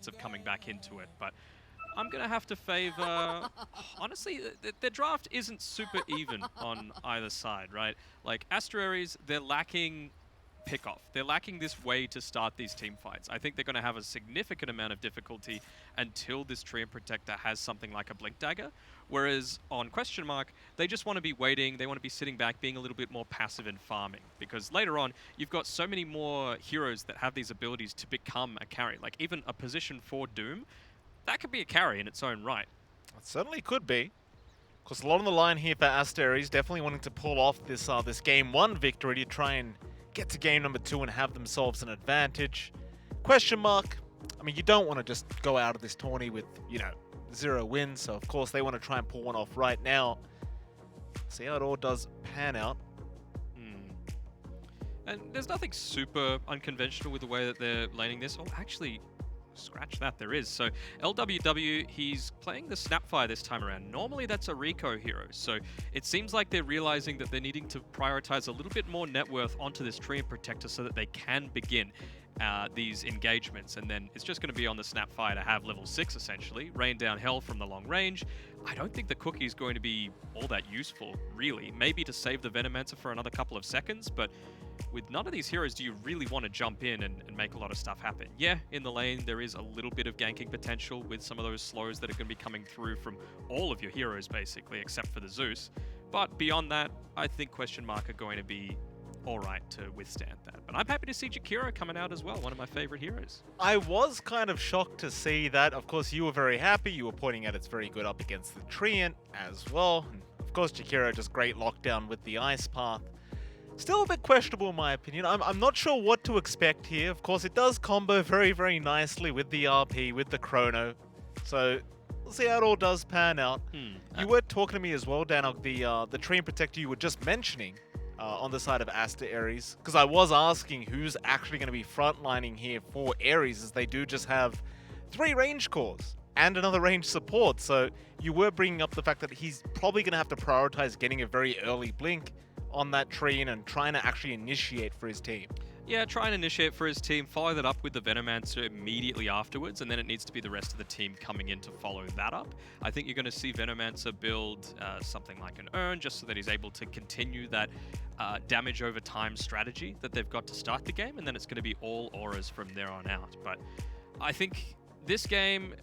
benefits of coming back into it. But I'm going to have to favor... Honestly, their draft isn't super even on either side, right? Like, Aster.Aries, they're lacking pick-off. They're lacking this way to start these team fights. I think they're going to have a significant amount of difficulty until this Treant Protector has something like a Blink Dagger. Whereas on Question Mark, they just want to be waiting, they want to be sitting back, being a little bit more passive and farming. Because later on, you've got so many more heroes that have these abilities to become a carry. Like, even a position for Doom, that could be a carry in its own right. It certainly could be. Because a lot on the line here for Aster.Aries, definitely wanting to pull off this this game 1 victory to try and get to game number 2 and have themselves an advantage. Question Mark, I mean, you don't want to just go out of this tourney with, 0 wins, so of course they want to try and pull one off right now. See how it all does pan out. And there's nothing super unconventional with the way that they're laning this. Oh, actually, scratch that, there is. So LWW, he's playing the Snapfire this time around. Normally that's a Rico hero, so it seems like they're realizing that they're needing to prioritize a little bit more net worth onto this Treant Protector so that they can begin these engagements, and then it's just going to be on the Snapfire to have level 6 essentially, rain down hell from the long range. I don't think the Cookie is going to be all that useful, really. Maybe to save the Venomancer for another couple of seconds, but with none of these heroes do you really want to jump in and make a lot of stuff happen. Yeah, in the lane there is a little bit of ganking potential with some of those slows that are going to be coming through from all of your heroes basically, except for the Zeus. But beyond that, I think Question Mark are going to be alright to withstand that. But I'm happy to see Jakiro coming out as well, one of my favorite heroes. I was kind of shocked to see that. Of course, you were very happy. You were pointing out it's very good up against the Treant as well. And of course, Jakiro just great lockdown with the Ice Path. Still a bit questionable in my opinion. I'm not sure what to expect here. Of course, it does combo very, very nicely with the RP, with the Chrono. So we'll see how it all does pan out. You were talking to me as well, Dan, the Treant Protector you were just mentioning on the side of Aster.Aries, because I was asking who's actually going to be frontlining here for Aries, as they do just have 3 range cores and another range support. So you were bringing up the fact that he's probably going to have to prioritize getting a very early blink on that Treant and trying to actually initiate for his team. Yeah, try and initiate for his team, follow that up with the Venomancer immediately afterwards, and then it needs to be the rest of the team coming in to follow that up. I think you're going to see Venomancer build something like an Urn, just so that he's able to continue that damage over time strategy that they've got to start the game, and then it's going to be all auras from there on out. But I think this game,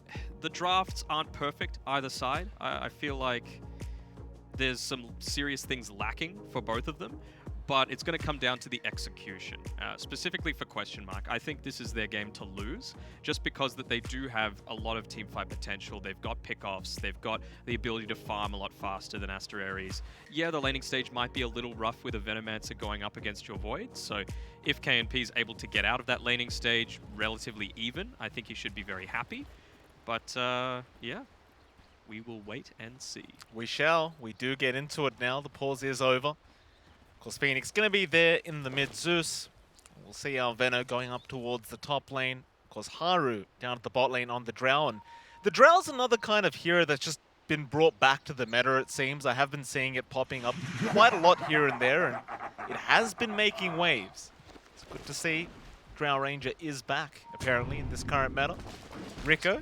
the drafts aren't perfect either side. I feel like there's some serious things lacking for both of them, but it's going to come down to the execution. Specifically for Question Mark, I think this is their game to lose, just because that they do have a lot of teamfight potential. They've got pickoffs, they've got the ability to farm a lot faster than Aster.Aries. Yeah, the laning stage might be a little rough with a Venomancer going up against your Void, so if KNP is able to get out of that laning stage relatively even, I think he should be very happy. But yeah, we will wait and see. We shall. We do get into it now. The pause is over. Of course, Phoenix going to be there in the mid Zeus. We'll see our Veno going up towards the top lane. Of course, Haru down at the bot lane on the Drow. And the Drow's another kind of hero that's just been brought back to the meta, it seems. I have been seeing it popping up quite a lot here and there, and it has been making waves. It's good to see Drow Ranger is back, apparently, in this current meta. Rico.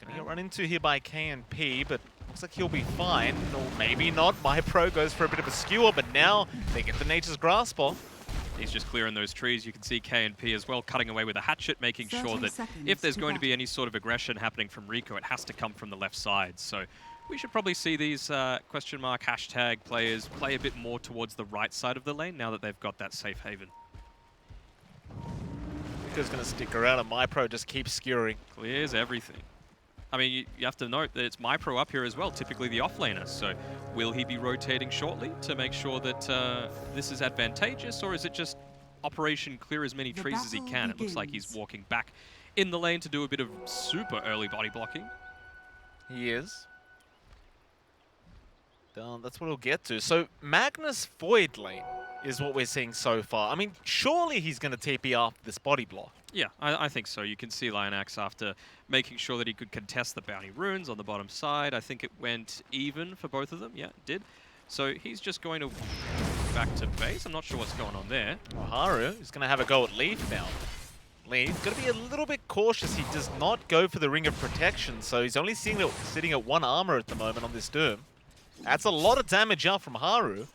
Gonna get run into here by KNP, but looks like he'll be fine. Or maybe not. MyPro goes for a bit of a skewer, but now they get the Nature's Grasp off. He's just clearing those trees. You can see KNP as well cutting away with a hatchet, making sure that if there's going to be any sort of aggression happening from Rico, it has to come from the left side. So we should probably see these question mark hashtag players play a bit more towards the right side of the lane now that they've got that safe haven. Rico's going to stick around, and MyPro just keeps skewering. Clears everything. I mean, you have to note that it's MyPro up here as well, typically the offlaner. So will he be rotating shortly to make sure that this is advantageous, or is it just operation clear as many trees as he can? It looks like he's walking back in the lane to do a bit of super early body blocking. He is. That's what he'll get to. So Magnus Void lane is what we're seeing so far. I mean, surely he's going to TP after this body block. Yeah, I think so. You can see Lionax after making sure that he could contest the bounty runes on the bottom side. I think it went even for both of them. Yeah, it did. So he's just going to back to base. I'm not sure what's going on there. Well, Haru is going to have a go at Leaf now. Lee, going to be a little bit cautious. He does not go for the Ring of Protection, so he's only sitting at 1 armor at the moment on this Doom. That's a lot of damage out from Haru.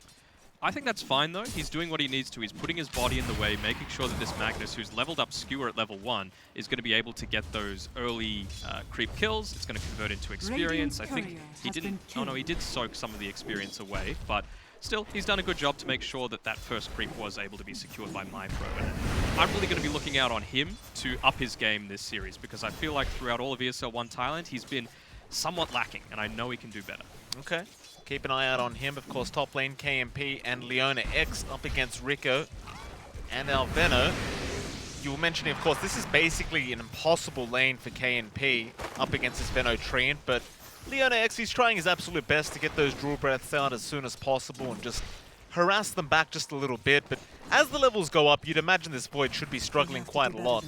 I think that's fine though. He's doing what he needs to. He's putting his body in the way, making sure that this Magnus, who's leveled up Skewer at level 1, is going to be able to get those early creep kills. It's going to convert into experience. I think he didn't... Oh no, he did soak some of the experience away, but still, he's done a good job to make sure that that first creep was able to be secured by MyPro. And I'm really going to be looking out on him to up his game this series, because I feel like throughout all of ESL One Thailand, he's been somewhat lacking, and I know he can do better. Okay. Keep an eye out on him. Of course, top lane KMP and Leona X up against Rico and Alveno. You were mentioning, of course, this is basically an impossible lane for KMP up against this Veno Treant, but Leona X, he's trying his absolute best to get those Drool Breaths out as soon as possible and just harass them back just a little bit. But as the levels go up, you'd imagine this Void should be struggling quite a lot.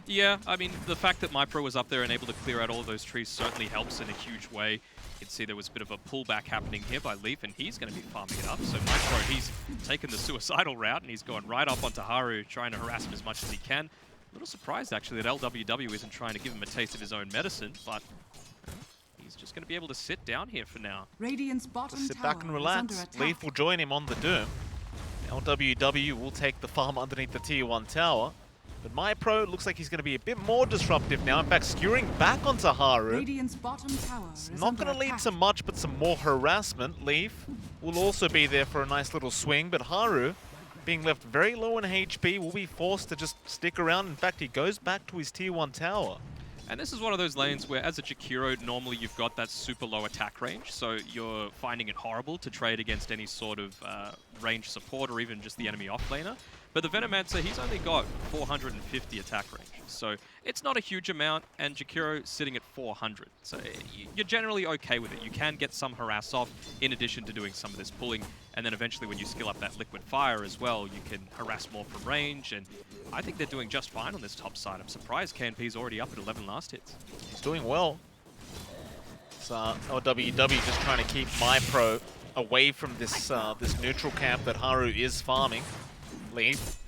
Yeah, I mean, the fact that MyPro was up there and able to clear out all of those trees certainly helps in a huge way. You can see there was a bit of a pullback happening here by Leaf, and he's going to be farming it up. So MyPro, he's taken the suicidal route, and he's going right up onto Haru, trying to harass him as much as he can. A little surprised, actually, that LWW isn't trying to give him a taste of his own medicine, but he's just going to be able to sit down here for now. Radiant's bottom Sit tower back and is relax. under attack. Leaf will join him on the Doom. LWW will take the farm underneath the tier 1 tower. But MyPro looks like he's going to be a bit more disruptive now. In fact, skewering back onto Haru. Radiant's bottom tower It's is not under going to lead attack. to much, but some more harassment. Leaf will also be there for a nice little swing, but Haru, being left very low in HP, will be forced to just stick around. In fact, he goes back to his tier 1 tower. And this is one of those lanes where, as a Jakiro, normally you've got that super low attack range, so you're finding it horrible to trade against any sort of range support or even just the enemy offlaner. But the Venomancer, he's only got 450 attack range, so it's not a huge amount, and Jakiro sitting at 400. So you're generally okay with it. You can get some harass off in addition to doing some of this pulling, and then eventually when you skill up that liquid fire as well, you can harass more from range, and I think they're doing just fine on this top side. I'm surprised KNP's already up at 11 last hits. He's doing well. So LWW just trying to keep MyPro away from this this neutral camp that Haru is farming. Leaf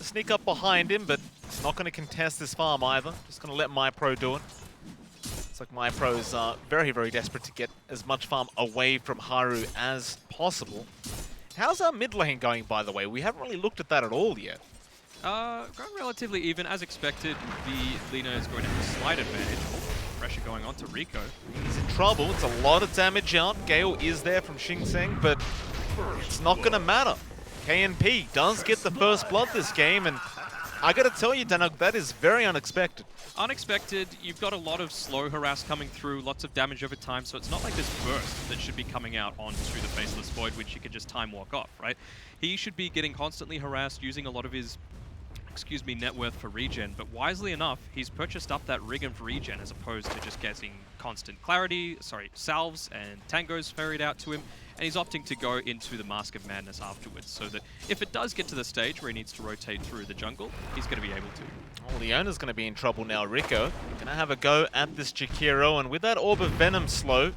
sneak up behind him, but he's not going to contest this farm either. Just going to let MyPro do it. It's like MyPro is very, very desperate to get as much farm away from Haru as possible. How's our mid lane going, by the way? We haven't really looked at that at all yet. Going relatively even. As expected, the Lina is going to have a slight advantage. Oh, pressure going on to Rico. He's in trouble. It's a lot of damage out. Gale is there from Xing Seng, but it's not going to matter. KNP does get the first blood this game, and I gotta tell you, Danuk, that is very unexpected. Unexpected, you've got a lot of slow harass coming through, lots of damage over time, so it's not like this burst that should be coming out onto the Faceless Void, which you can just time walk off, right? He should be getting constantly harassed, using a lot of his net worth for regen, but wisely enough, he's purchased up that rig of regen as opposed to just getting constant salves and tangos ferried out to him, and he's opting to go into the Mask of Madness afterwards, so that if it does get to the stage where he needs to rotate through the jungle, he's going to be able to. Oh, Leona's going to be in trouble now. Rico going to have a go at this Jakiro, and with that Orb of Venom slow,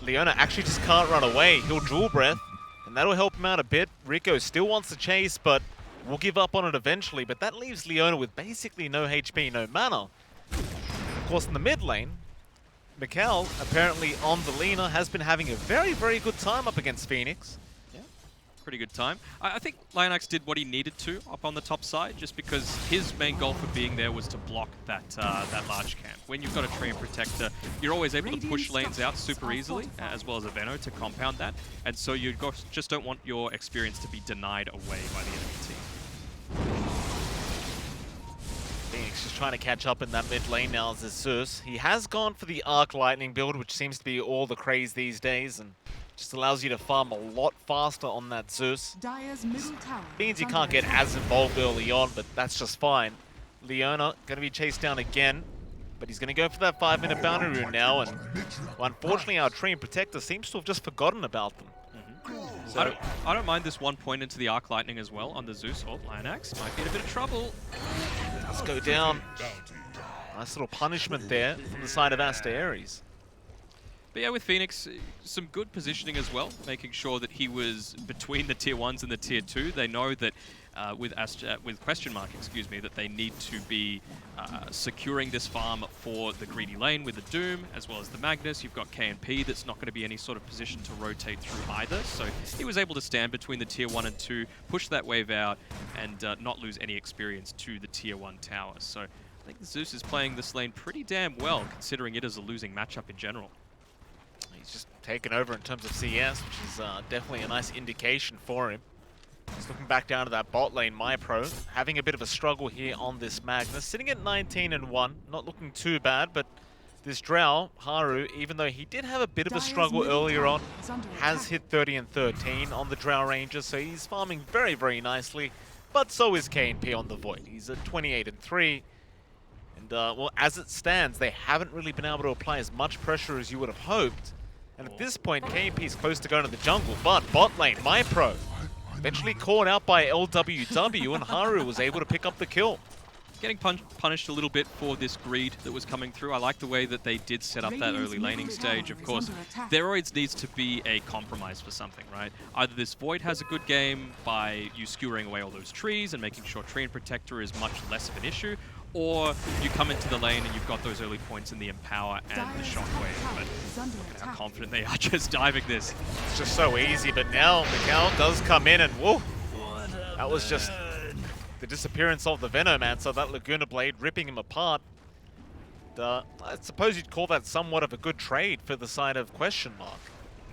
Leona actually just can't run away. He'll Dual Breath, and that'll help him out a bit. Rico still wants to chase, but will give up on it eventually, but that leaves Leona with basically no HP, no mana. Of course, in the mid lane, Mikkel, apparently on the Lina, has been having a very, very good time up against Phoenix. Yeah, pretty good time. I think Lionax did what he needed to up on the top side, just because his main goal for being there was to block that that large camp. When you've got a Treant Protector, you're always able to push lanes out super easily, as well as a Veno to compound that, and so you just don't want your experience to be denied away by the enemy team. Phoenix just trying to catch up in that mid lane now as a Zeus. He has gone for the Arc Lightning build, which seems to be all the craze these days, and just allows you to farm a lot faster on that Zeus. Dire's middle tower Means you is can't under get attack. as involved early on, but that's just fine. Leona going to be chased down again, but he's going to go for that 5-minute boundary rune now, and well, unfortunately our Treant Protector seems to have just forgotten about them. So I don't mind this 1 point into the Arc Lightning as well on the Zeus. Oh, Lionax might be in a bit of trouble. let's go down. Nice little punishment there from the side of Aster.Aries. But yeah, with Phoenix, some good positioning as well, making sure that he was between the tier 1s and the tier 2. They know that with question mark, excuse me, that they need to be securing this farm for the greedy lane with the Doom as well as the Magnus. You've got KNP that's not going to be any sort of position to rotate through either, so he was able to stand between the tier 1 and 2, push that wave out, and not lose any experience to the tier 1 tower. So I think Zeus is playing this lane pretty damn well, considering it is a losing matchup in general. He's just taken over in terms of CS, which is definitely a nice indication for him. Just looking back down to that bot lane, MyPro, having a bit of a struggle here on this Magnus. Sitting at 19-1, not looking too bad, but this Drow, Haru, even though he did have a bit of a struggle earlier on, has hit 30-13 on the Drow Ranger, so he's farming very, very nicely. But so is KNP on the Void. He's at 28-3. And, well, as it stands, they haven't really been able to apply as much pressure as you would have hoped. And at this point, KNP is close to going to the jungle, but bot lane, MyPro, eventually caught out by LWW, and Haru was able to pick up the kill. Getting punished a little bit for this greed that was coming through. I like the way that they did set up that early laning stage. Of course, Aster.Aries needs to be a compromise for something, right? Either this Void has a good game by you skewering away all those trees and making sure Tree and Protector is much less of an issue, or you come into the lane and you've got those early points in the Empower and the Shockwave. But look at how confident they are just diving this. It's just so easy, but now Miguel does come in and whoa! That was just the disappearance of the Venomancer, that Laguna Blade ripping him apart. I suppose you'd call that somewhat of a good trade for the side of question mark.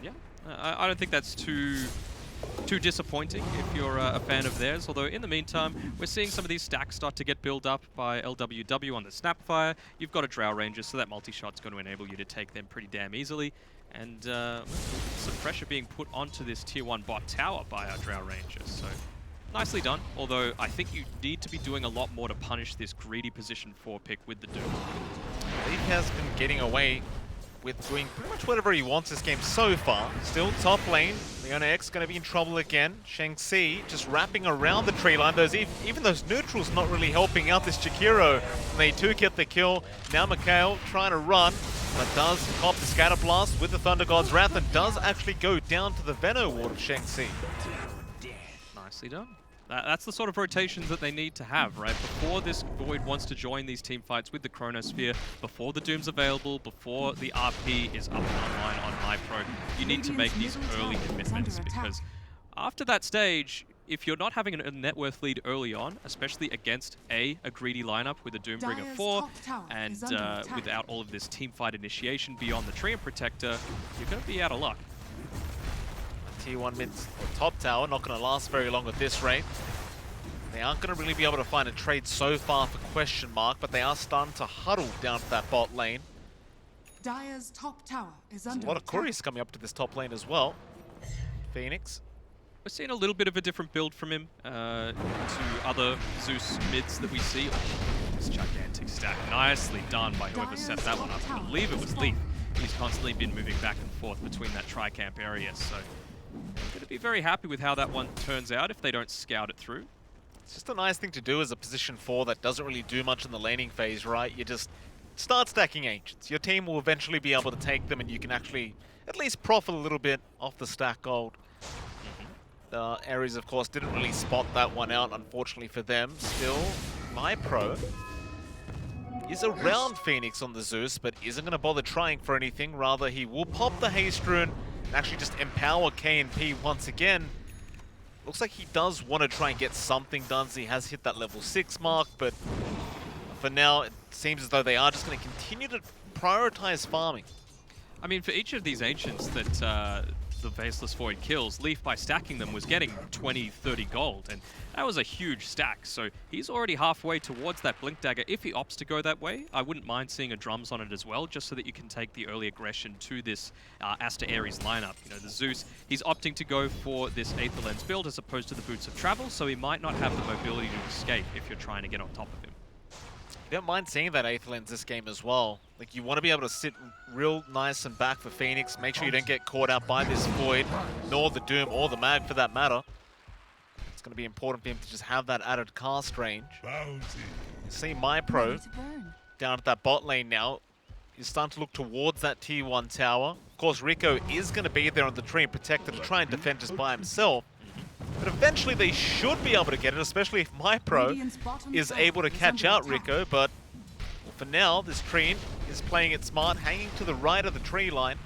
Yeah, I don't think that's too disappointing if you're a fan of theirs, although in the meantime, we're seeing some of these stacks start to get built up by LWW on the Snapfire. You've got a Drow Ranger, so that multi-shot's going to enable you to take them pretty damn easily. And some pressure being put onto this tier 1 bot tower by our Drow Rangers, so nicely done, although I think you need to be doing a lot more to punish this greedy position 4 pick with the Doom. Leaf has been getting away with doing pretty much whatever he wants this game so far. Still top lane, Leona X going to be in trouble again. Shang-Chi just wrapping around the tree line. Even those neutrals not really helping out this Jakiro. They too get the kill. Now Mikhail trying to run, but does cop the Scatter Blast with the Thunder God's Wrath and does actually go down to the Veno Ward of Shang-Chi. Nicely done. That's the sort of rotations that they need to have, right? Before this Void wants to join these team fights with the Chronosphere, before the Doom's available, before the RP is up and online on MyPro, you need to make these early commitments, because after that stage, if you're not having a net worth lead early on, especially against a greedy lineup with a Doombringer 4, and without all of this team fight initiation beyond the Tree and Protector, you're going to be out of luck. Tier 1 mid top tower, not going to last very long at this rate. They aren't going to really be able to find a trade so far for question mark, but they are starting to huddle down to that bot lane. Dire's top tower is under a lot of couriers coming up to this top lane as well. Phoenix. We're seeing a little bit of a different build from him to other Zeus mids that we see. This gigantic stack, nicely done by whoever set that one up. I believe it was Leaf. He's constantly been moving back and forth between that tri-camp area, so I'm going to be very happy with how that one turns out if they don't scout it through. It's just a nice thing to do as a position 4 that doesn't really do much in the laning phase, right? You just start stacking Ancients. Your team will eventually be able to take them and you can actually at least profit a little bit off the stack gold. Aries, of course, didn't really spot that one out, unfortunately for them. Still, MyPro is around Phoenix on the Zeus, but isn't going to bother trying for anything. Rather, he will pop the Haste Rune and actually just empower KNP once again. Looks like he does want to try and get something done, so he has hit that level 6 mark, but for now, it seems as though they are just going to continue to prioritize farming. I mean, for each of these Ancients that the Faceless Void kills, Leaf, by stacking them, was getting 20, 30 gold, and that was a huge stack, so he's already halfway towards that Blink Dagger. If he opts to go that way, I wouldn't mind seeing a Drums on it as well, just so that you can take the early aggression to this Aster.Aries lineup. You know, the Zeus, he's opting to go for this Aether Lens build as opposed to the Boots of Travel, so he might not have the mobility to escape if you're trying to get on top of him. I don't mind seeing that Aether Lens this game as well. Like, you want to be able to sit real nice and back for Phoenix. Make sure you don't get caught out by this Void, nor the Doom, or the Mag for that matter. It's going to be important for him to just have that added cast range. You see MyPro down at that bot lane now. He's starting to look towards that tier 1 tower. Of course, Rico is going to be there on the Tree and Protector to try and defend just by himself. But eventually they should be able to get it, especially if MyPro Radiant's bottom is tower able to is catch under out attack. Rico. But for now, this Treant is playing it smart, hanging to the right of the tree line.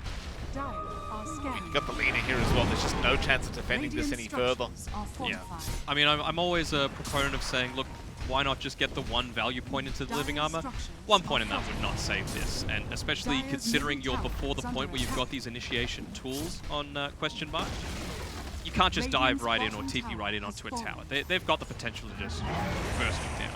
Dire are scanning. Got the leaner here as well. There's just no chance of defending this any further. Structures are Yeah. fortified. I mean, I'm always a proponent of saying, look, why not just get the one value point into the living armor? One point in that would not save this, and especially Dire's considering middle you're tower before the is point under where you've got attack. these initiation tools on question mark. You can't just dive Radiant's right in or bottom TP tower right in has onto a fallen. tower. They've got the potential to just burst you down.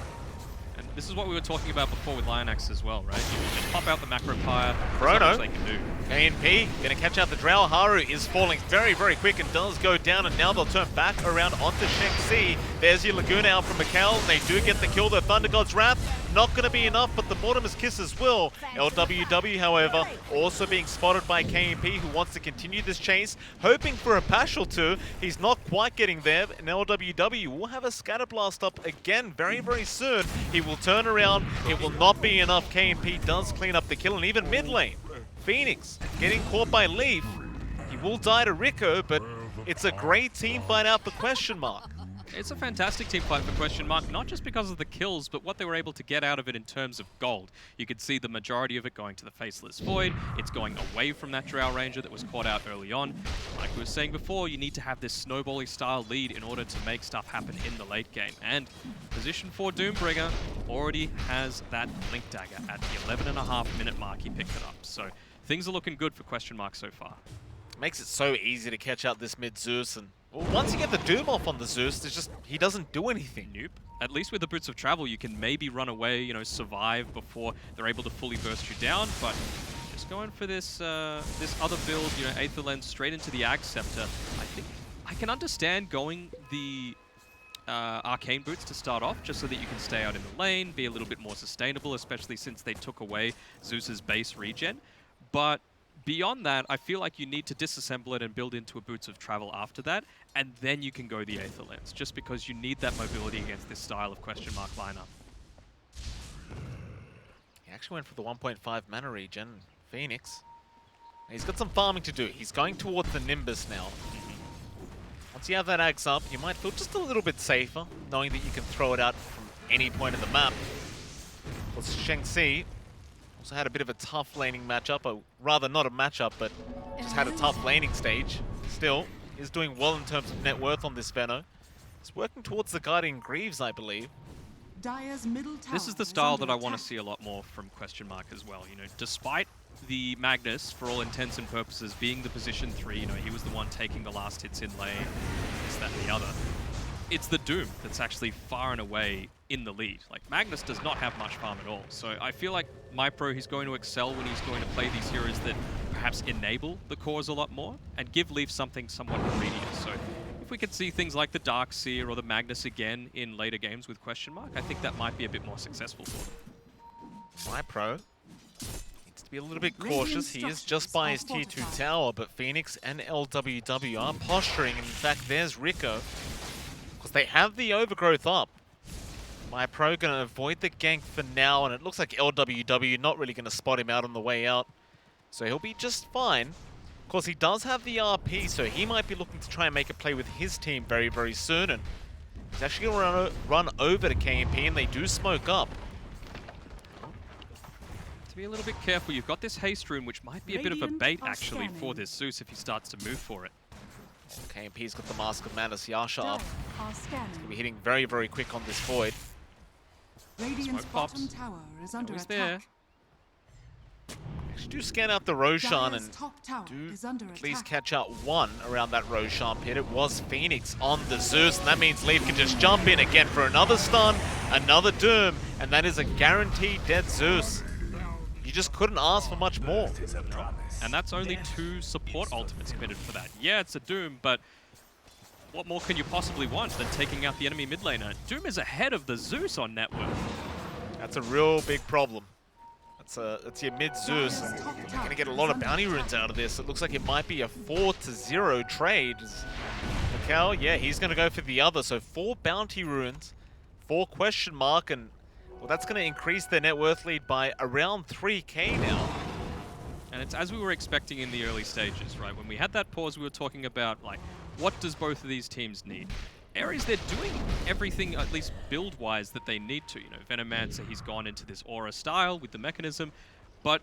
And this is what we were talking about before with Lionax as well, right? You just pop out the macro pyre, there's not Chrono. much they can do. KNP gonna catch out the Drow. Haru is falling very, very quick and does go down, and now they'll turn back around onto Shenxi. There's your Laguna out from Mikkel, and they do get the kill. The Thunder God's Wrath, not gonna be enough, but the Mortimer's Kisses will. LWW, however, also being spotted by KNP, who wants to continue this chase, hoping for a Pash or two. He's not quite getting there, and LWW will have a Scatter Blast up again very, very soon. He will turn around. It will not be enough. KNP does clean up the kill, and even mid lane, Phoenix getting caught by Leaf. He will die to Rico, but it's a great team fight out for question mark. It's a fantastic team fight for question mark, not just because of the kills, but what they were able to get out of it in terms of gold. You could see the majority of it going to the Faceless Void. It's going away from that Drow Ranger that was caught out early on. Like we were saying before, you need to have this snowbally style lead in order to make stuff happen in the late game. And position 4 Doombringer already has that Blink Dagger at the 11.5-minute mark. He picked it up. So things are looking good for question mark so far. Makes it so easy to catch out this mid Zeus, and well, once you get the Doom off on the Zeus, there's just, he doesn't do anything. Nope. At least with the Boots of Travel, you can maybe run away, you know, survive before they're able to fully burst you down, but just going for this this other build, you know, Aether Lens straight into the Ag Scepter, I think I can understand going the Arcane Boots to start off, just so that you can stay out in the lane, be a little bit more sustainable, especially since they took away Zeus's base regen, but beyond that, I feel like you need to disassemble it and build into a Boots of Travel after that, and then you can go the Aether Lens, just because you need that mobility against this style of question mark lineup. He actually went for the 1.5 mana regen, Phoenix. He's got some farming to do. He's going towards the Nimbus now. Once you have that axe up, you might feel just a little bit safer, knowing that you can throw it out from any point in the map. Well, Shenxi also had a bit of a tough laning matchup, or rather not a matchup, but just had a tough laning stage. Still, is doing well in terms of net worth on this Veno. He's working towards the Guardian Greaves, I believe. Dire's middle tower This is the style under that I want to attack. see a lot more from question mark as well. You know, despite the Magnus, for all intents and purposes, being the position 3, you know, he was the one taking the last hits in lane, this, that, and the other. It's the Doom that's actually far and away in the lead. Like, Magnus does not have much farm at all. So I feel like MyPro, he's going to excel when he's going to play these heroes that perhaps enable the cores a lot more and give Leaf something somewhat immediate. So if we could see things like the Darkseer or the Magnus again in later games with question mark, I think that might be a bit more successful for them. MyPro needs to be a little bit cautious. He is just by his tier 2 tower, but Phoenix and LWW are posturing. And in fact, there's Rico, because they have the Overgrowth up. MyPro going to avoid the gank for now, and it looks like LWW not really going to spot him out on the way out. So he'll be just fine. Of course, he does have the RP, so he might be looking to try and make a play with his team very, very soon. And he's actually going to run over to KMP, and they do smoke up. To be a little bit careful, you've got this haste rune, which might be a bit of a Radiant bait are actually for scanning. this Zeus if he starts to move for it. KMP's got the Mask of Madness, Yasha Dire up. are scanning. He'll be hitting very, very quick on this Void. Radiant's Smoke pops. bottom tower is under Always attack. there. Actually do scan out the Roshan Dire's and top tower do is under at least attack. catch out one around that Roshan pit. It was Phoenix on the Zeus, and that means Leaf can just jump in again for another stun, another Doom, and that is a guaranteed dead Zeus. You just couldn't ask for much more. And that's only 2 support ultimates committed for that. Yeah, it's a Doom, but what more can you possibly want than taking out the enemy mid laner? Doom is ahead of the Zeus on net worth. That's a real big problem. That's your mid Zeus. And you're going to get a lot of bounty runes out of this. It looks like it might be a 4-0 trade. Mikkel, yeah, he's going to go for the other. So 4 bounty runes, 4 question mark, and well, that's going to increase their net worth lead by around 3k now. And it's as we were expecting in the early stages, right? When we had that pause, we were talking about, like, what does both of these teams need? Aries, they're doing everything, at least build-wise, that they need to. You know, Venomancer, he's gone into this aura style with the mechanism, but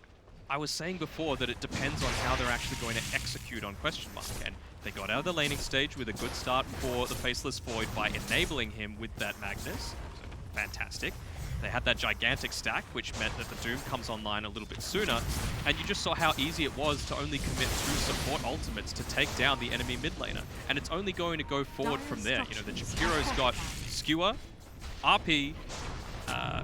I was saying before that it depends on how they're actually going to execute on Question Mark, and they got out of the laning stage with a good start for the Faceless Void by enabling him with that Magnus. So, fantastic. They had that gigantic stack, which meant that the Doom comes online a little bit sooner, and you just saw how easy it was to only commit 2 support ultimates to take down the enemy mid laner. And it's only going to go forward from there. You know, the Jakiro's got Skewer, RP,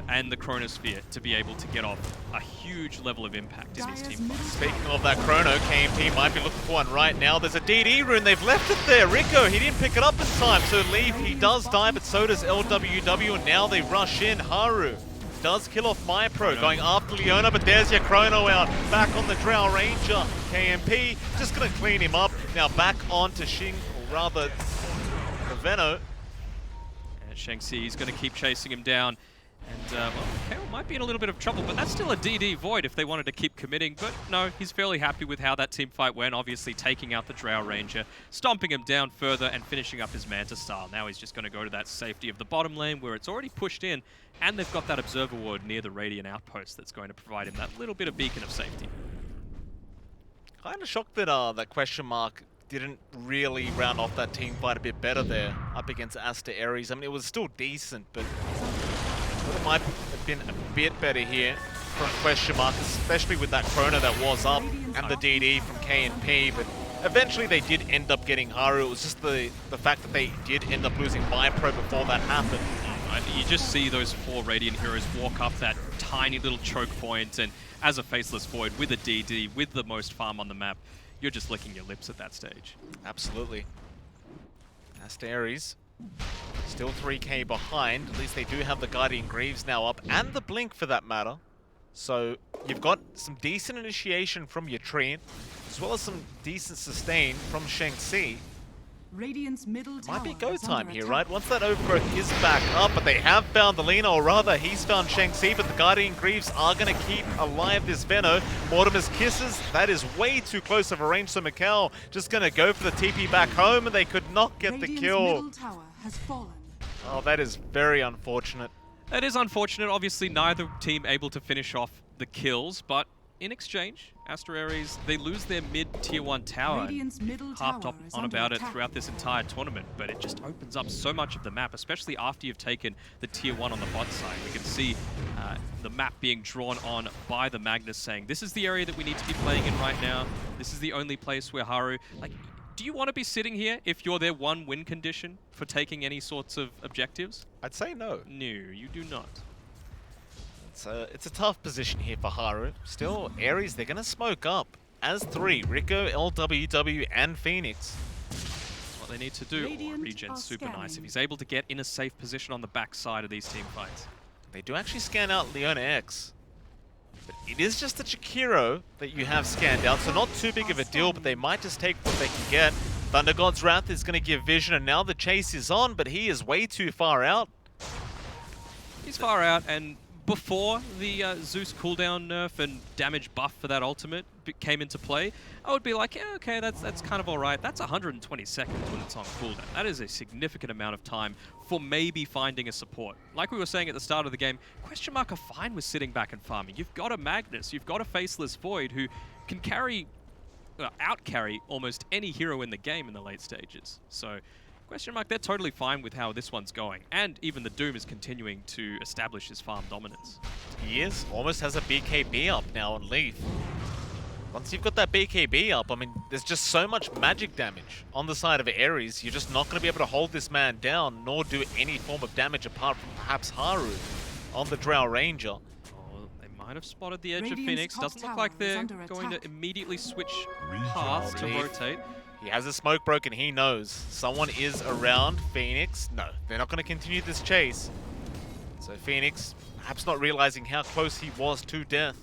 and the Chronosphere to be able to get off a huge level of impact in these team fights. Speaking of that Chrono, KMP might be looking for one right now. There's a DD rune, they've left it there. Rico, he didn't pick it up in time, so leave. He does die, but so does LWW, and now they rush in. Haru does kill off MyPro, going after Leona, but there's your Chrono out. Back on the Drow Ranger. KMP just going to clean him up. Now back on to Xing, or rather, the Veno. And Shang-Chi, he's going to keep chasing him down. And, well, KO might be in a little bit of trouble, but that's still a DD Void if they wanted to keep committing. But no, he's fairly happy with how that team fight went, obviously taking out the Drow Ranger, stomping him down further and finishing up his Manta style. Now he's just going to go to that safety of the bottom lane where it's already pushed in, and they've got that Observer Ward near the Radiant Outpost that's going to provide him that little bit of beacon of safety. Kind of shocked that that Question Mark didn't really round off that team fight a bit better there up against Aster.Aries. I mean, it was still decent, but it might have been a bit better here from Question Mark, especially with that Chrono that was up and the DD from KNP, but eventually they did end up getting Haru. It was just the fact that they did end up losing MyPro before that happened. You just see those 4 Radiant heroes walk up that tiny little choke point, and as a Faceless Void with a DD, with the most farm on the map, you're just licking your lips at that stage. Absolutely. Aster.Aries still 3k behind. At least they do have the Guardian Greaves now up, and the Blink for that matter. So you've got some decent initiation from your Treant, as well as some decent sustain from Shang-Chi. Radiant's middle tower Might be go is time under here, attack. right? Once that Overgrowth is back up, but they have found the Lina, or rather, he's found Shang-Chi, but the Guardian Greaves are going to keep alive this Veno. Mortimer's Kisses, that is way too close of a range, so Mikkel just going to go for the TP back home, and they could not get the Radiant's kill. middle tower has fallen. Oh, that is very unfortunate. It is unfortunate, obviously neither team able to finish off the kills, but in exchange, Aster.Aries, they lose their mid-tier 1 tower. Radiant's middle Harped tower up is on under about it attack. throughout this entire tournament, but it just opens up so much of the map, especially after you've taken the tier 1 on the bot side. We can see the map being drawn on by the Magnus saying, this is the area that we need to be playing in right now. This is the only place where Haru... Like, do you want to be sitting here if you're their 1 win condition for taking any sorts of objectives? I'd say no. No, you do not. It's a tough position here for Haru. Still, Aries, they're going to smoke up as 3. Rico, LWW, and Phoenix. That's what they need to do. Radiant Regen's are super nice. scanning. If he's able to get in a safe position on the backside of these team fights. They do actually scan out Leona X. But it is just the Jakiro that you have scanned out, so not too big of a deal, but they might just take what they can get. Thunder God's Wrath is going to give vision, and now the chase is on, but he is way too far out. He's far out, and before the Zeus cooldown nerf and damage buff for that ultimate came into play, I would be like, yeah, okay, that's kind of alright. That's 120 seconds when it's on cooldown. That is a significant amount of time for maybe finding a support. Like we were saying at the start of the game, Question Mark are fine with sitting back and farming. You've got a Magnus, you've got a Faceless Void who can carry, out-carry almost any hero in the game in the late stages. So, Question Mark, they're totally fine with how this one's going. And even the Doom is continuing to establish his farm dominance. He is, almost has a BKB up now on Leaf. Once you've got that BKB up, I mean, there's just so much magic damage on the side of Aries, you're just not going to be able to hold this man down, nor do any form of damage apart from perhaps Haru on the Drow Ranger. Oh, they might have spotted the edge of Radiant's Phoenix. top Doesn't look tower like is they're under going to attack. immediately switch paths to Leaf. rotate. He has a smoke broken, he knows. Someone is around Phoenix. No, they're not going to continue this chase. So Phoenix, perhaps not realizing how close he was to death.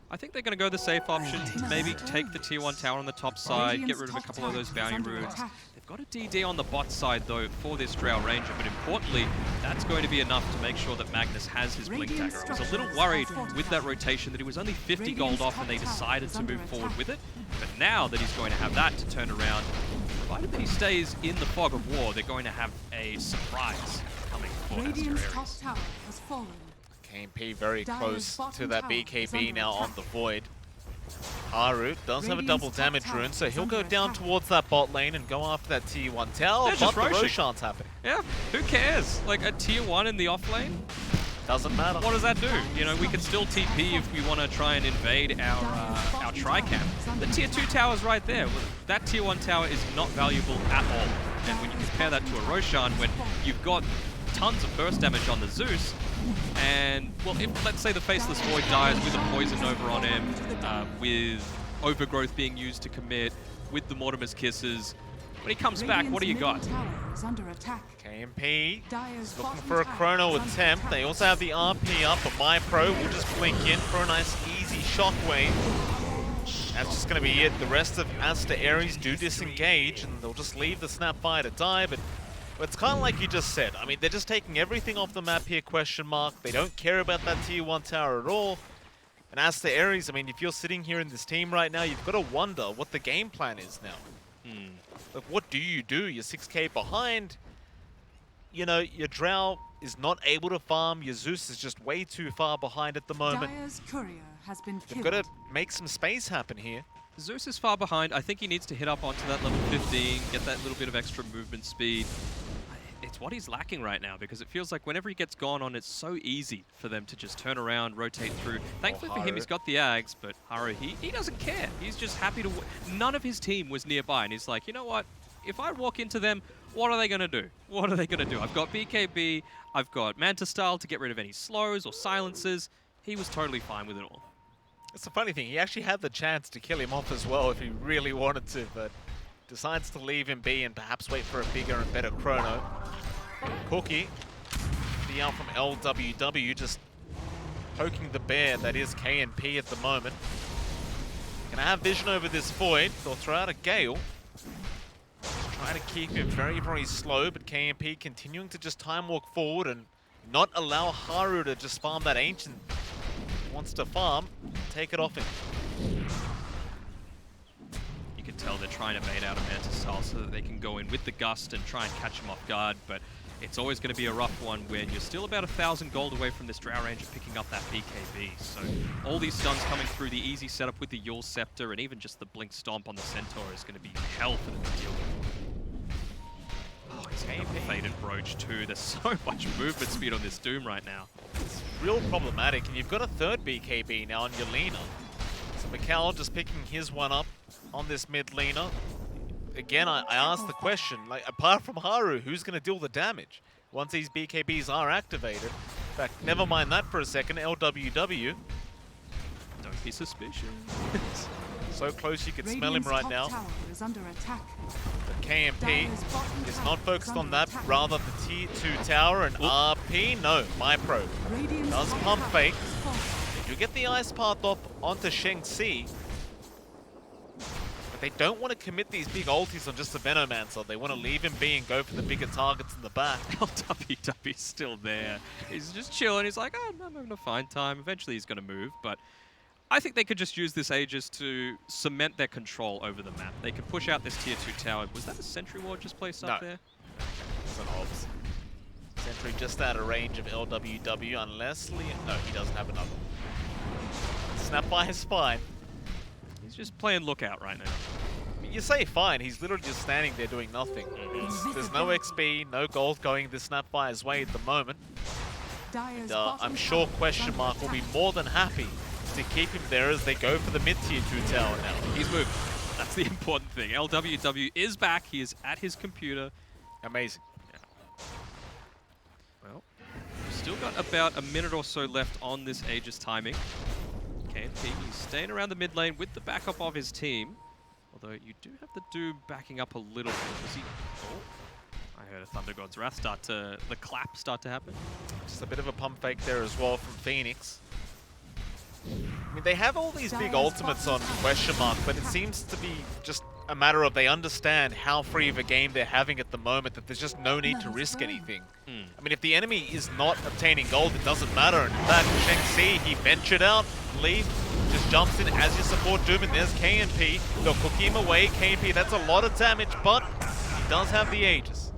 I think they're going to go the safe option, maybe take the tier 1 tower on the top side, get rid of a couple of those bounty runes. They've got a DD on the bot side though for this Drow Ranger, but importantly, that's going to be enough to make sure that Magnus has his Blink Dagger. I was a little worried with that rotation that he was only 50 gold off and they decided to move forward with it, but now that he's going to have that to turn around, provided that he stays in the fog of war, they're going to have a surprise coming for Radiant's top Aster.Aries. tower has fallen. KMP very Dire's close to bottom that tower is BKB under now on attack. the Void. Haru does have a Radiant's double top damage tower rune, so is he'll under go down attack. towards that bot lane and go after that tier 1 tower, They're but just the roshing. Roshan's happening. Yeah, who cares? Like a tier 1 in the off lane? Doesn't matter. What does that do? You know, we can still TP if we want to try and invade our tri-camp. The tier 2 tower is right there. Well, that tier 1 tower is not valuable at all. And when you compare that to a Roshan, when you've got tons of burst damage on the Zeus, and, well, if, let's say the Faceless Void dies with a Poison Nova on him, with Overgrowth being used to commit, with the Mortimer's Kisses, when he comes back, what do you got? Is under attack. KMP Dire's looking bottom for a tower chrono is under attempt. attack. They also have the RP up, but MyPro will just blink in for a nice easy shockwave. That's just going to be it. The rest of Aster.Aries do disengage, and they'll just leave the Snapfire to die, but it's kind of like you just said. I mean, they're just taking everything off the map here, question mark. They don't care about that tier 1 tower at all. And Aster.Aries, I mean, if you're sitting here in this team right now, you've got to wonder what the game plan is now. Like, what do? You're 6k behind. You know, your Drow is not able to farm. Your Zeus is just way too far behind at the moment. Dire's courier has been You've killed. got to make some space happen here. Zeus is far behind. I think he needs to hit up onto that level 15, get that little bit of extra movement speed. It's what he's lacking right now, because it feels like whenever he gets gone on, it's so easy for them to just turn around, rotate through. Thankfully for him, Haru. he's got the Ags, but Haru, he doesn't care. He's just happy to... None of his team was nearby, and he's like, you know what? If I walk into them, what are they going to do? What are they going to do? I've got BKB, I've got Manta Style to get rid of any slows or silences. He was totally fine with it all. It's a funny thing. He actually had the chance to kill him off as well if he really wanted to, but decides to leave him be and perhaps wait for a bigger and better chrono. Cookie, the out from LWW, just poking the bear that is KNP at the moment. Gonna have vision over this Void. They'll throw out a Gale. Try to keep him very, very slow, but KNP continuing to just time walk forward and not allow Haru to just farm that Ancient. Wants to farm, take it off him. You can tell they're trying to bait out a Manta Style so that they can go in with the Gust and try and catch him off guard, but it's always going to be a rough one when you're still about 1,000 gold away from this Drow Ranger picking up that BKB. So all these stuns coming through, the easy setup with the Yule Scepter, and even just the Blink Stomp on the Centaur is going to be hell for them to deal with. Oh, he's got a Faded Brooch too. There's so much movement speed on this Doom right now. It's real problematic, and you've got a third BKB now on your Lina. So Mikal just picking his one up on this mid Lina. Again, I asked the question, like, apart from Haru, who's going to deal the damage once these BKBs are activated? In fact, never mind that for a second, LWW. Don't be suspicious. So close you can smell him Radiant's right top now. tower is under attack. But KMP Dire's bottom is tower not focused is on under that, attack. rather the tier 2 tower and RP. No, MyPro. Radiant's Does top pump tower fake. is fallen. You get the Ice Path up onto Sheng Xi. But they don't want to commit these big ultis on just the Venomancer. They want to leave him be and go for the bigger targets in the back. LWW's still there. He's just chilling. He's like, oh, I'm having a fine time. Eventually he's going to move, but I think they could just use this Aegis to cement their control over the map. They could push out this tier 2 tower. Was that a Sentry Ward just placed up No. there? It's an obs. Sentry just out of range of LWW unless No, he doesn't have another. Snapfire is fine. He's just playing lookout right now. I mean, you say fine, he's literally just standing there doing nothing. There's no XP, no gold going this Snapfire's way at the moment. Dire's I'm bottom sure tower is question under mark will be attack. more than happy to keep him there as they go for the mid-tier 2 tower now. He's moving. That's the important thing. LWW is back. He is at his computer. Amazing. Well, we've still got about a minute or so left on this Aegis timing. KNP, he's staying around the mid lane with the backup of his team. Although you do have the Doom backing up a little bit. Was he... Oh, I heard a Thunder God's Wrath the clap start to happen. Just a bit of a pump fake there as well from Phoenix. I mean, they have all these big Dire's ultimates on bottom tower question is mark, under but it attack. seems to be just a matter of they understand how free of a game they're having at the moment, that there's just no need to risk anything. I mean, if the enemy is not obtaining gold, it doesn't matter. And in fact, Sheng Xi, he ventured out, Leaf just jumps in as you support Doom, and there's KNP. They'll cook him away. KNP, that's a lot of damage, but he does have the Aegis.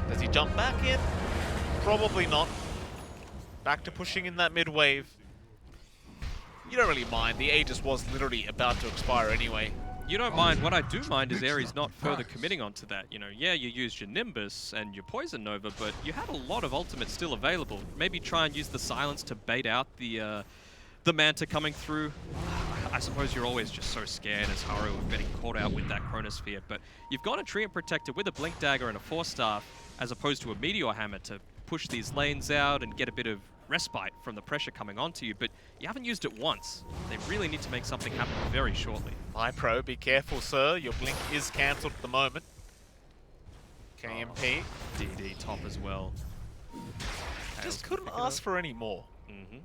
Does he jump back in? Probably not. Back to pushing in that mid wave. You don't really mind. The Aegis was literally about to expire anyway. You don't mind. What I do mind is Aries not further committing onto that. You know, yeah, you used your Nimbus and your Poison Nova, but you had a lot of ultimates still available. Maybe try and use the silence to bait out the Manta coming through. I suppose you're always just so scared as Haru of getting caught out with that Chronosphere, but you've got a Treant Protector with a Blink Dagger and a Force Staff, as opposed to a Meteor Hammer to push these lanes out and get a bit of respite from the pressure coming onto you, but you haven't used it once. They really need to make something happen very shortly. Pro, be careful, sir. Your blink is cancelled at the moment. KMP. DD top as well. Just couldn't ask for any more. Mm-hmm.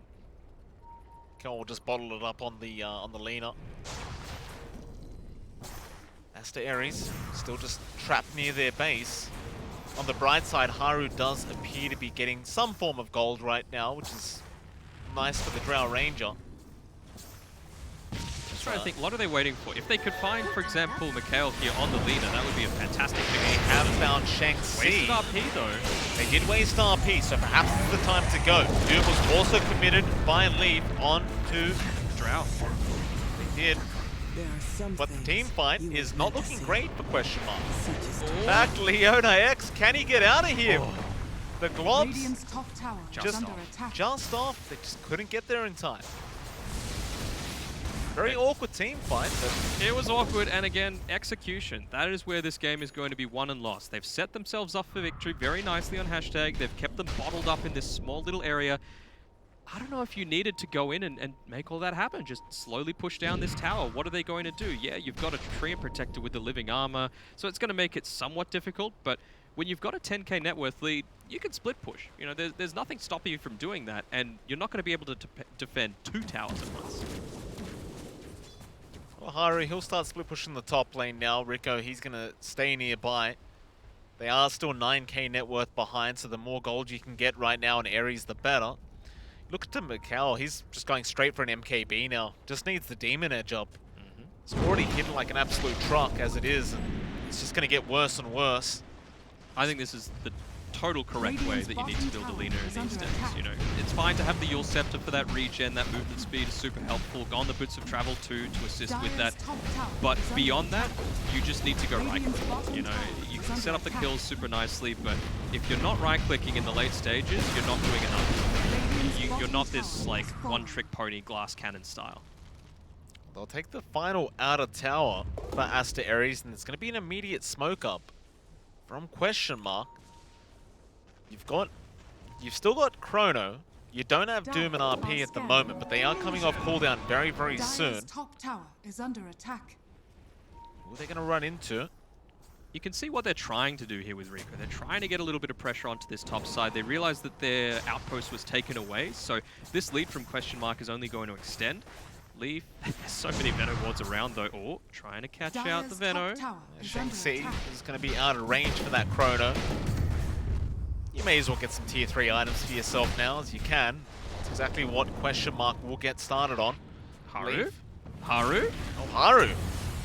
We'll just bottle it up on the leaner. Aster.Aries still just trapped near their base. On the bright side, Haru does appear to be getting some form of gold right now, which is nice for the Drow Ranger. Just trying to think, what are they waiting for? If they could find, for example, Mikhail here on the leader, that would be a fantastic thing. They have found Shanxi. Wasted RP though. They did waste RP, so perhaps this is the time to go. Doom was also committed by Leaf on to Drow. They did. But the team fight is not looking great for question mark. Back Leona X, can he get out of here? The globs Radiant's top tower is under attack. just off. They just couldn't get there in time. Very awkward team fight, but It was awkward, and again, execution. That is where this game is going to be won and lost. They've set themselves up for victory very nicely on hashtag. They've kept them bottled up in this small little area. I don't know if you needed to go in and make all that happen. Just slowly push down this tower. What are they going to do? Yeah, you've got a Treant Protector with the living armor, so it's going to make it somewhat difficult, but when you've got a 10k net worth lead, you can split push. You know, there's nothing stopping you from doing that, and you're not going to be able to defend 2 towers at once. well, Haru, he'll start split pushing the top lane now. Rico, he's going to stay nearby. They are still 9k net worth behind, so the more gold you can get right now in Aries, the better. Look at Mikhail, he's just going straight for an MKB now. Just needs the Demon Edge up. It's already hidden like an absolute truck as it is, and it's just going to get worse and worse. I think this is the total correct way that you need to build a leader in these days. You know, it's fine to have the Yule Scepter for that regen, that movement speed is super helpful. Go on the Boots of Travel too to assist with that. But beyond that, you just need to go right-click. You know, you can set up the kills super nicely, but if you're not right-clicking in the late stages, you're not doing enough. You're not this like one-trick pony glass cannon style. They'll take the final outer tower for Aster.Aries, and it's going to be an immediate smoke up from question mark. You've still got Chrono. You don't have Doom and RP at the moment, but they are coming off cooldown very, very soon. Top tower is under attack. Who are they going to run into? You can see what they're trying to do here with Rico. They're trying to get a little bit of pressure onto this top side. They realized that their outpost was taken away, so this lead from question mark is only going to extend. Leaf, there's so many Venom wards around though. Oh, trying to catch out the Veno. Shanxi is going to be out of range for that Chrono. You may as well get some tier 3 items for yourself now as you can. That's exactly what question mark will get started on. Haru? Leaf. Haru? Oh, Haru.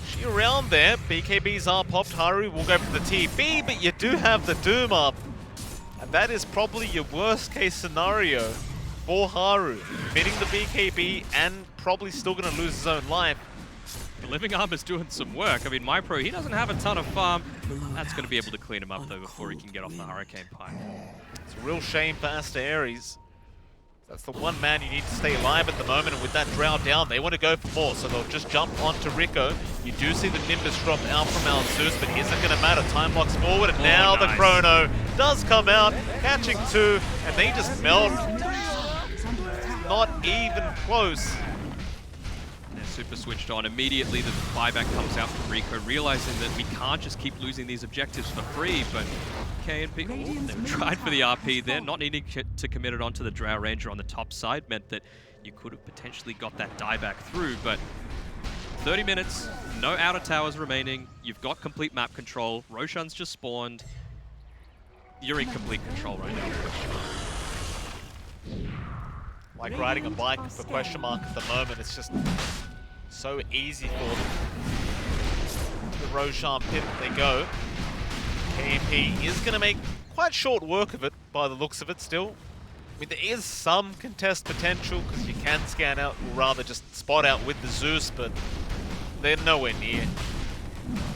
She around there. BKBs are popped. Haru will go for the TB, but you do have the Doom up. And that is probably your worst case scenario for Haru. Committing the BKB and probably still going to lose his own life. The living armor's doing some work. I mean, MyPro, he doesn't have a ton of farm. That's going to be able to clean him up though before he can get off the Hurricane Pipe. It's a real shame for Aster.Aries. That's the one man you need to stay alive at the moment, and with that Drow down, they want to go for more, so they'll just jump onto Rico. You do see the Nimbus drop out from Alzeus, but isn't going to matter. Time locks forward, and now nice. The Chrono does come out, catching 2, and they just melt. Not even close. They're super switched on. Immediately the buyback comes out from Rico, realizing that we can't just keep losing these objectives for free, but KNP, they've tried for the RP there, not needing to commit it onto the Drow Ranger on the top side, meant that you could have potentially got that dieback through, but 30 minutes, no outer towers remaining, you've got complete map control, Roshan's just spawned, you're in complete control right now. like riding a bike for question mark at the moment. It's just so easy for them. The Roshan pit, they go. KMP is going to make quite short work of it by the looks of it still. I mean, there is some contest potential because you can scan out, or rather just spot out with the Zeus, but they're nowhere near.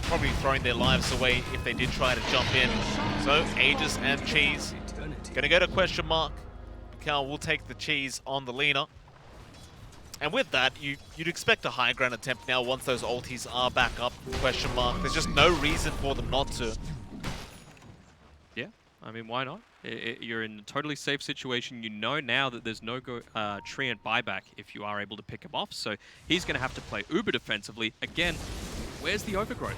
Probably throwing their lives away if they did try to jump in. So, Aegis and Cheese gonna go to question mark. Mikhail will take the Cheese on the Lina. And with that, you'd expect a high ground attempt now once those ultis are back up, question mark. There's just no reason for them not to. Yeah, I mean, why not? You're in a totally safe situation. You know now that there's no Treant buyback if you are able to pick him off. So he's going to have to play uber defensively. Again, where's the overgrowth?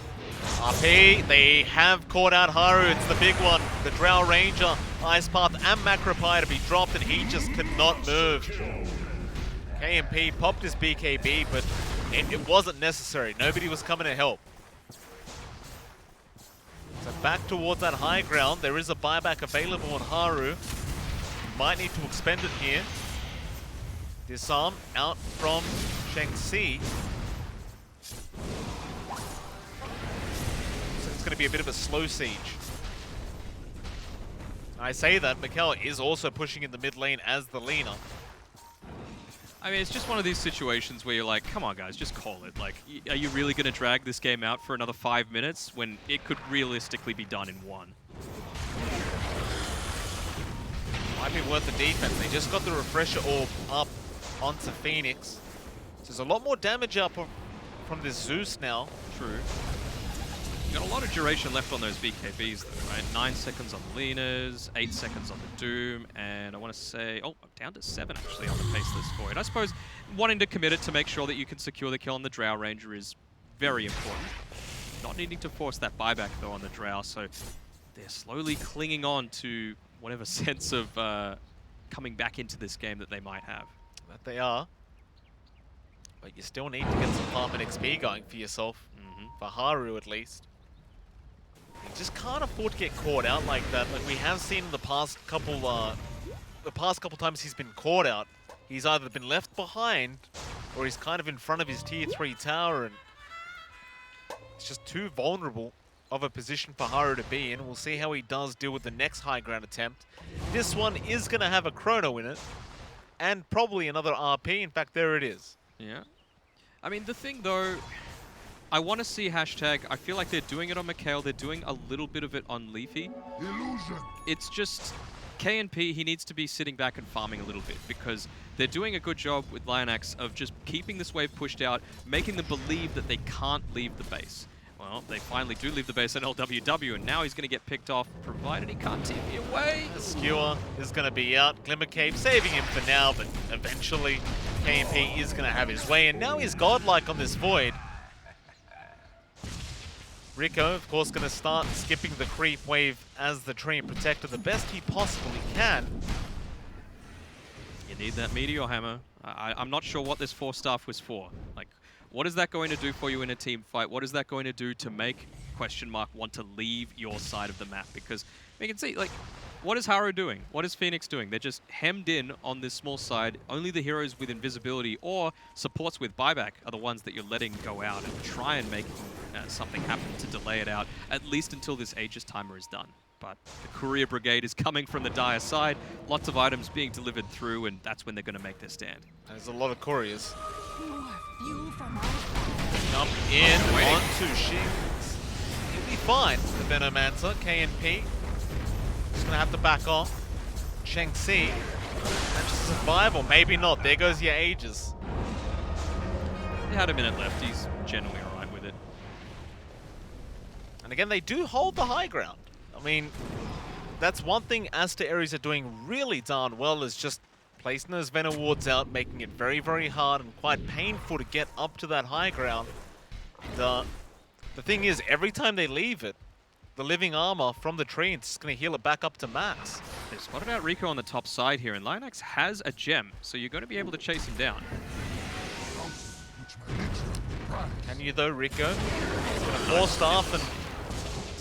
RP, they have caught out Haru. It's the big one. The Drow Ranger, Ice Path, and Macropie to be dropped, and he just cannot move. KMP popped his BKB, but it wasn't necessary. Nobody was coming to help. So back towards that high ground. There is a buyback available on Haru. Might need to expend it here. Disarm out from Shang-Chi. So it's going to be a bit of a slow siege. I say that, Mikhail is also pushing in the mid lane as the Lina. I mean, it's just one of these situations where you're like, come on, guys, just call it. Like, are you really going to drag this game out for another 5 minutes when it could realistically be done in 1? Might be worth the defense. They just got the refresher orb up onto Phoenix. So there's a lot more damage up from this Zeus now. True. Got a lot of duration left on those BKBs though, right? 9 seconds on the Linas, 8 seconds on the Doom, and I want to say, oh, I'm down to 7 actually on the Faceless Void. I suppose wanting to commit it to make sure that you can secure the kill on the Drow Ranger is very important. Not needing to force that buyback though on the Drow, so they're slowly clinging on to whatever sense of coming back into this game that they might have. That they are. But you still need to get some farm and XP going for yourself. For Haru at least. You just can't afford to get caught out like that. Like we have seen in the past couple times he's been caught out, he's either been left behind or he's kind of in front of his tier 3 tower, and it's just too vulnerable of a position for Haru to be in. We'll see how he does deal with the next high ground attempt. This one is going to have a chrono in it and probably another RP. In fact, there it is. Yeah. I mean, the thing though, I want to see hashtag. I feel like they're doing it on Mikhail. They're doing a little bit of it on Leafy. Illusion. It's just KNP, he needs to be sitting back and farming a little bit because they're doing a good job with Lionax of just keeping this wave pushed out, making them believe that they can't leave the base. Well, they finally do leave the base on LWW, and now he's going to get picked off, provided he can't TP away. The Skewer is going to be out. Glimmer Cape saving him for now, but eventually KMP is going to have his way, and now he's godlike on this Void. Rico, of course, going to start skipping the creep wave as the Treant Protector the best he possibly can. You need that Meteor Hammer. I'm not sure what this 4-staff was for. Like, what is that going to do for you in a team fight? What is that going to do to make question mark want to leave your side of the map? Because you can see, like, what is Haru doing? What is Phoenix doing? They're just hemmed in on this small side. Only the heroes with invisibility or supports with buyback are the ones that you're letting go out and try and make something happen to delay it out, at least until this Aegis timer is done. But the Courier Brigade is coming from the Dire side. Lots of items being delivered through, and that's when they're going to make their stand. There's a lot of couriers. Fuel from Jump in onto Shings. He'll be fine, the Venomancer. KNP just going to have to back off. Shang-Chi manages to survive, or maybe not. There goes your Aegis. He had a minute left. He's generally alright with it. And again, they do hold the high ground. I mean, that's one thing Aster.Aries are doing really darn well, is just placing those Venom wards out, making it very, very hard and quite painful to get up to that high ground. The thing is, every time they leave it, the living armor from the Treant is going to heal it back up to max. They've spotted out Rico on the top side here, and Lionax has a gem, so you're going to be able to chase him down. Can you though, Rico? He's going to 4-staff and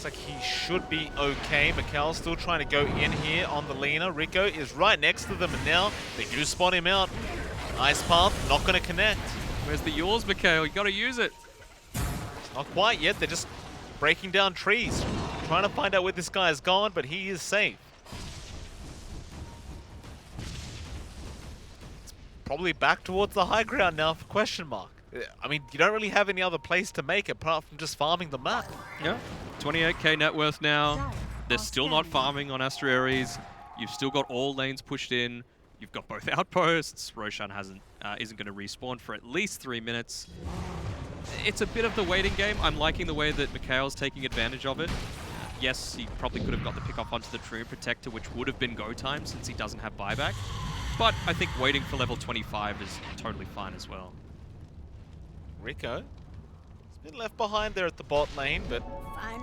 like he should be okay. Mikkel's still trying to go in here on the Lina. Rico is right next to them, and now they do spot him out. Ice Path, not going to connect. Where's the yours, Mikhail? You got to use it. Not quite yet. They're just breaking down trees, trying to find out where this guy is gone, but he is safe. It's probably back towards the high ground now for question mark. I mean, you don't really have any other place to make it apart from just farming the map. Yeah, 28k net worth now. They're still not farming on Aster.Aries. You've still got all lanes pushed in. You've got both outposts. Roshan isn't going to respawn for at least 3 minutes. It's a bit of the waiting game. I'm liking the way that Mikhail's taking advantage of it. Yes, he probably could have got the pick off onto the True Protector, which would have been go time since he doesn't have buyback. But I think waiting for level 25 is totally fine as well. Rico has been left behind there at the bot lane, but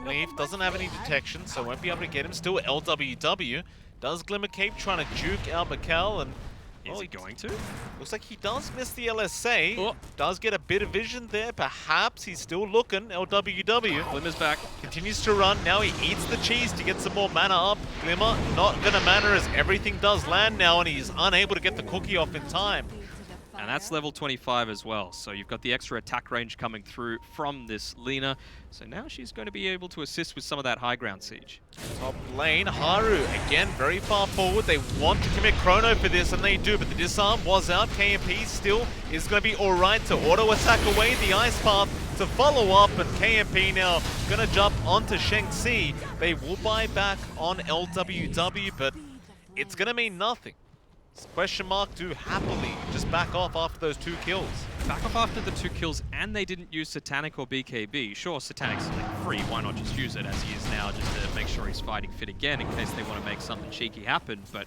Leaf doesn't have any detection, so won't be able to get him. Still LWW. Does Glimmer Cape trying to juke out Mikkel, and Is he going to? looks like he does miss the LSA. Oh. Does get a bit of vision there. Perhaps he's still looking. LWW Glimmer's back. continues to run. Now he eats the cheese to get some more mana up. Glimmer not going to matter as everything does land now, and he's unable to get the cookie off in time. And that's level 25 as well. So you've got the extra attack range coming through from this Lina. So now she's going to be able to assist with some of that high ground siege. Top lane, Haru, again, very far forward. They want to commit Chrono for this, and they do, but the disarm was out. KMP still is going to be all right to auto-attack away the Ice Path to follow up, and KMP now going to jump onto Shengxi. They will buy back on LWW, but it's going to mean nothing. Question mark do happily just back off after those 2 kills. Back off after the 2 kills, and they didn't use Satanic or BKB. Sure, Satanic's like free, why not just use it as he is now, just to make sure he's fighting fit again in case they want to make something cheeky happen. But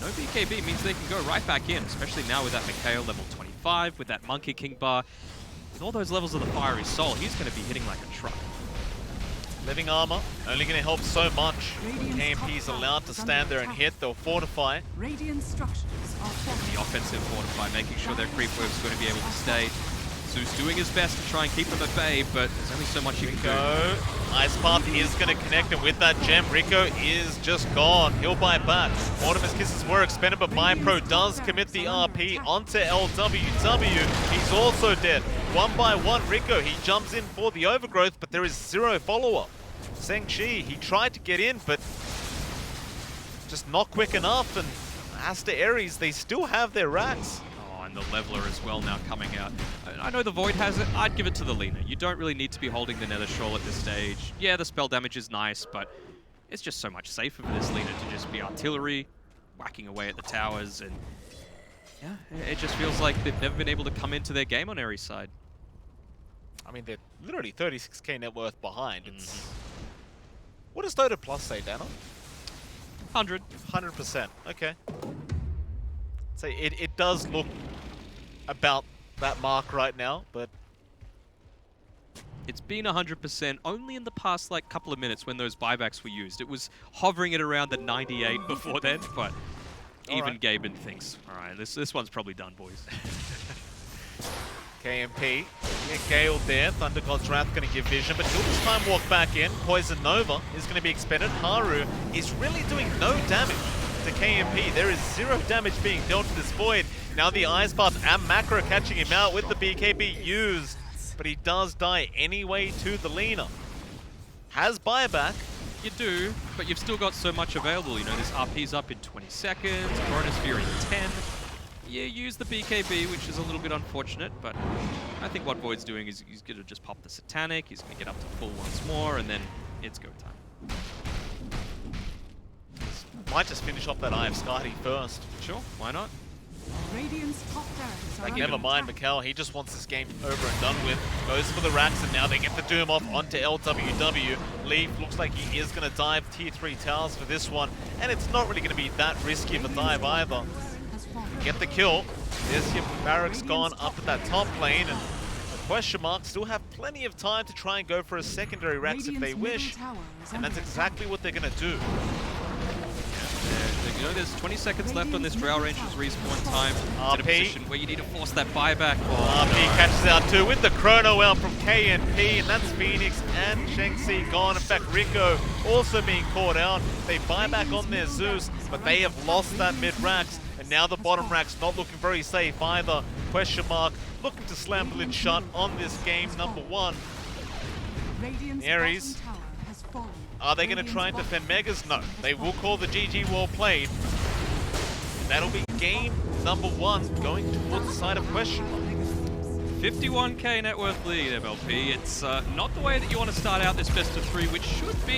no BKB means they can go right back in, especially now with that Mikhail level 25, with that Monkey King bar. With all those levels of the Fiery Soul, he's going to be hitting like a truck. Living armor, only going to help so much. KMP is allowed to stand there and hit. They'll fortify. Radiant structures are The offensive fortify, making sure their creep wave's going to be able to stay. Zeus doing his best to try and keep them at bay, but there's only so much you can do. Rico, Ice Path is going to connect, and with that gem, Rico is just gone. He'll buy back. Mortimer's kisses were expended, but MyPro does commit the RP onto LWW. He's also dead. 1 by 1, Rico, he jumps in for the overgrowth, but there is 0 follow-up. Shengxi, he tried to get in, but just not quick enough, and Aster.Aries, they still have their racks. Oh, and the leveler as well now coming out. I know the Void has it. I'd give it to the Lina. You don't really need to be holding the Nether Shawl at this stage. Yeah, the spell damage is nice, but it's just so much safer for this Lina to just be artillery, whacking away at the towers, and yeah, it just feels like they've never been able to come into their game on Aries' side. I mean, they're literally 36k net worth behind. It's What does Dota Plus say, Dano? 100. 100%. Okay. So it does look about that mark right now, but It's been 100% only in the past like couple of minutes when those buybacks were used. It was hovering at around the 98 before then, but even Gaben thinks, all right, this one's probably done, boys. KMP, yeah, Gale there. Thunder God's Wrath going to give vision, but he'll this time walk back in. Poison Nova is going to be expended. Haru is really doing no damage to KMP. There is 0 damage being dealt to this Void. Now the Ice Path and Macro catching him out with the BKB used, but he does die anyway to the Lina. Has buyback. You do, but you've still got so much available. You know, this RP's up in 20 seconds, Chronosphere in 10. You use the BKB, which is a little bit unfortunate, but I think what Void's doing is he's going to just pop the Satanic, he's going to get up to full once more, and then it's go time. Might just finish off that Eye of Skadi first. Sure, why not? Radiant's top barracks are Like, under never mind, attack. Mikkel, he just wants this game over and done with. Goes for the racks, and now they get the Doom off onto LWW. Leaf looks like he is going to dive tier 3 towers for this one, and it's not really going to be that risky of a dive either. Has fallen. Get the kill. There's your barracks gone up at that top lane, and question mark still have plenty of time to try and go for a secondary racks if they Radiant's middle wish, tower is and under that's attack. exactly what they're going to do. They're You know, there's 20 seconds left on this Drow Ranger's respawn time. It's in a RP. position where you need to force that buyback. RP catches out too with the chrono out from KNP, and that's Phoenix and Shenxi gone. In fact, Rico also being caught out. They buy back on their Zeus, but they have lost that mid racks, and now the bottom rack's not looking very safe either. Question mark, looking to slam the lid shut on this game, number one. Radiant's Aries. bottom tower has fallen. Are they going to try and defend Megas? No. They will call the GG well played. That'll be game number one, going towards the side of question mark. 51k net worth lead, MLP. It's not the way that you want to start out this best of 3, which should be